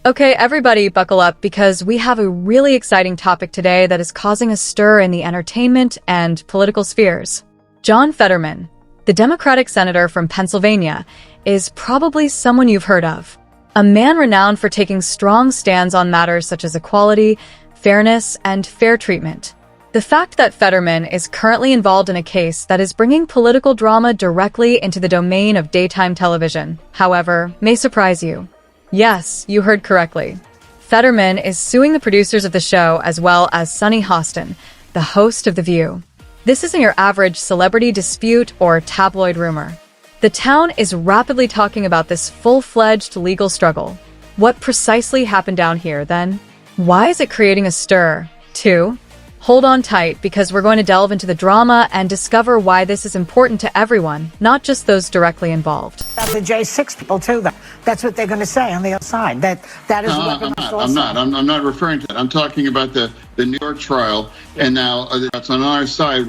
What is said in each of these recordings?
Okay, everybody, buckle up because we have a really exciting topic today that is causing a stir in the entertainment and political spheres. John Fetterman, the Democratic senator from Pennsylvania, is probably someone you've heard of. A man renowned for taking strong stands on matters such as equality, fairness, and fair treatment. The fact that Fetterman is currently involved in a case that is bringing political drama directly into the domain of daytime television, however, may surprise you. Yes, you heard correctly. Fetterman is suing the producers of the show as well as Sunny Hostin, the host of The View. This isn't your average celebrity dispute or tabloid rumor. The town is rapidly talking about this full-fledged legal struggle. What precisely happened down here, then? Why is it creating a stir? 2. Hold on tight because we're going to delve into the drama and discover why this is important to everyone, not just those directly involved. About the J6 people too, though. That's what they're going to say on the other side. That is I'm not referring to that. I'm talking about the New York trial, and now that's on our side.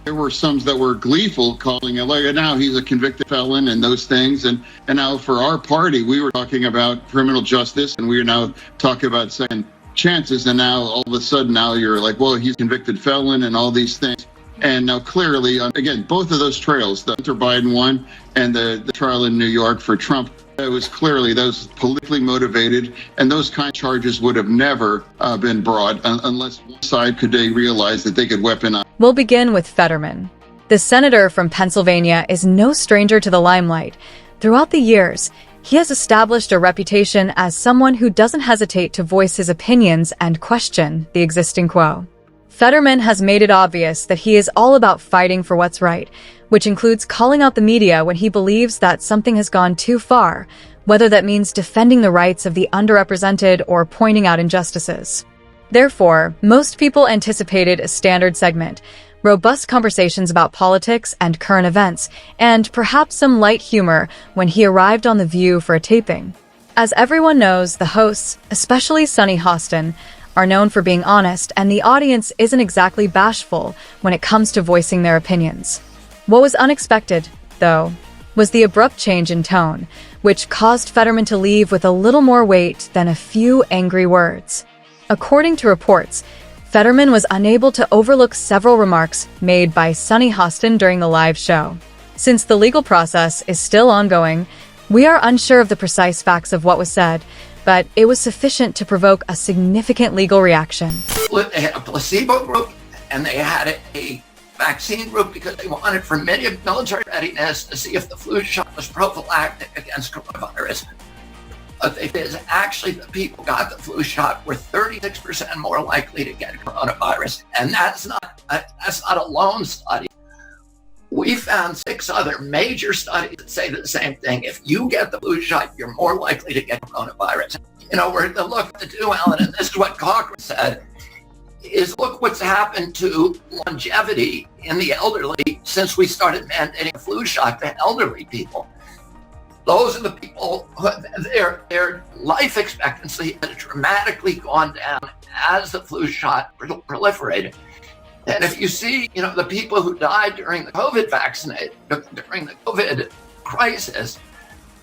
There were some that were gleeful, calling it like now he's a convicted felon and those things, and now for our party we were talking about criminal justice, and we are now talking about second chances, and now all of a sudden now you're like, well, he's a convicted felon and all these things. And now clearly, again, both of those trials, the Hunter Biden one and the trial in New York for Trump, it was clearly those politically motivated, and those kind of charges would have never been brought unless one side could they realize that they could weaponize. We'll begin with Fetterman. The senator from Pennsylvania is no stranger to the limelight. Throughout the years, he has established a reputation as someone who doesn't hesitate to voice his opinions and question the existing quo. Fetterman has made it obvious that he is all about fighting for what's right, which includes calling out the media when he believes that something has gone too far, whether that means defending the rights of the underrepresented or pointing out injustices. Therefore, most people anticipated a standard segment, robust conversations about politics and current events, and perhaps some light humor when he arrived on The View for a taping. As everyone knows, the hosts, especially Sunny Hostin, are known for being honest, and the audience isn't exactly bashful when it comes to voicing their opinions. What was unexpected, though, was the abrupt change in tone, which caused Fetterman to leave with a little more weight than a few angry words. According to reports, Fetterman was unable to overlook several remarks made by Sunny Hostin during the live show. Since the legal process is still ongoing, we are unsure of the precise facts of what was said, but it was sufficient to provoke a significant legal reaction. They had a placebo group and they had a vaccine group because they wanted for military readiness to see if the flu shot was prophylactic against coronavirus. But they did actually the people who got the flu shot were 36% more likely to get coronavirus. And that's not a lone study. We found 6 other major studies that say the same thing. If you get the flu shot, you're more likely to get coronavirus. We're to look to do, Alan, and this is what Cochrane said, is look what's happened to longevity in the elderly since we started mandating a flu shot to elderly people. Those are the people who their life expectancy has dramatically gone down as the flu shot proliferated. And if you see, the people who died during the COVID crisis.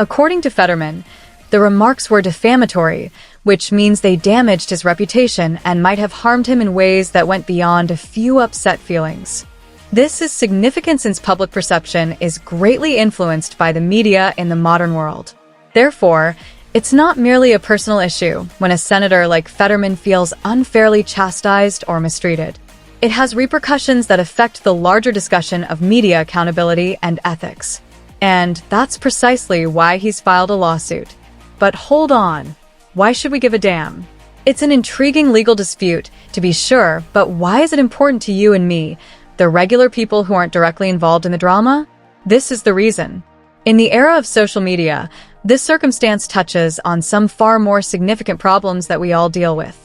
According to Fetterman, the remarks were defamatory, which means they damaged his reputation and might have harmed him in ways that went beyond a few upset feelings. This is significant since public perception is greatly influenced by the media in the modern world. Therefore, it's not merely a personal issue when a senator like Fetterman feels unfairly chastised or mistreated. It has repercussions that affect the larger discussion of media accountability and ethics. And that's precisely why he's filed a lawsuit. But hold on, why should we give a damn? It's an intriguing legal dispute, to be sure, but why is it important to you and me, the regular people who aren't directly involved in the drama? This is the reason. In the era of social media, this circumstance touches on some far more significant problems that we all deal with.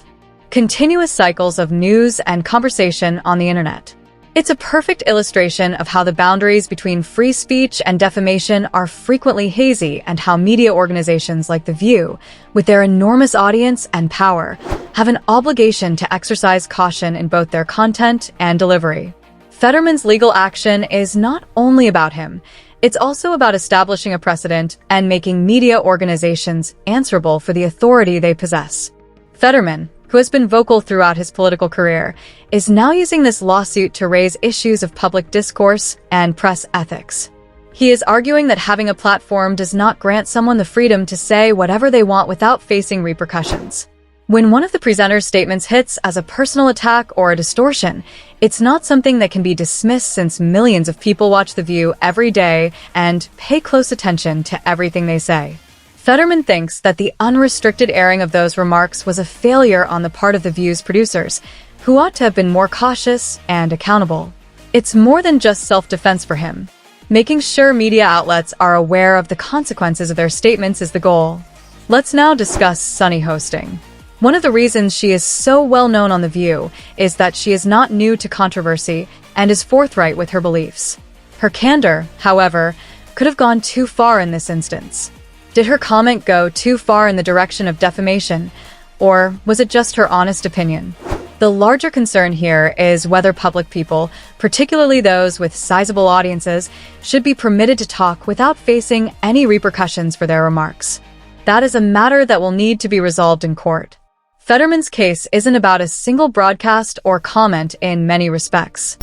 Continuous cycles of news and conversation on the internet. It's a perfect illustration of how the boundaries between free speech and defamation are frequently hazy, and how media organizations like The View, with their enormous audience and power, have an obligation to exercise caution in both their content and delivery. Fetterman's legal action is not only about him, It's also about establishing a precedent and making media organizations answerable for the authority they possess. Fetterman, who has been vocal throughout his political career, is now using this lawsuit to raise issues of public discourse and press ethics. He is arguing that having a platform does not grant someone the freedom to say whatever they want without facing repercussions. When one of the presenter's statements hits as a personal attack or a distortion, it's not something that can be dismissed since millions of people watch The View every day and pay close attention to everything they say. Fetterman thinks that the unrestricted airing of those remarks was a failure on the part of The View's producers, who ought to have been more cautious and accountable. It's more than just self-defense for him. Making sure media outlets are aware of the consequences of their statements is the goal. Let's now discuss Sunny Hostin. One of the reasons she is so well known on The View is that she is not new to controversy and is forthright with her beliefs. Her candor, however, could have gone too far in this instance. Did her comment go too far in the direction of defamation, or was it just her honest opinion? The larger concern here is whether public people, particularly those with sizable audiences, should be permitted to talk without facing any repercussions for their remarks. That is a matter that will need to be resolved in court. Fetterman's case isn't about a single broadcast or comment in many respects.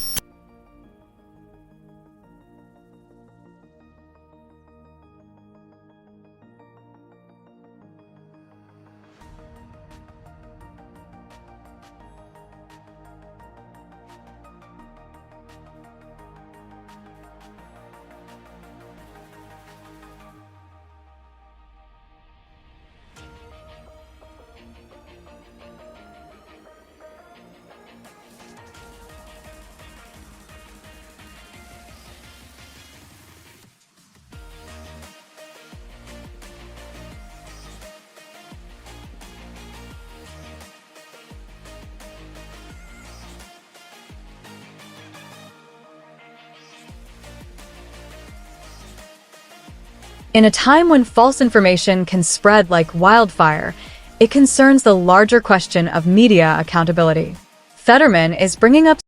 In a time when false information can spread like wildfire, it concerns the larger question of media accountability. Fetterman is bringing up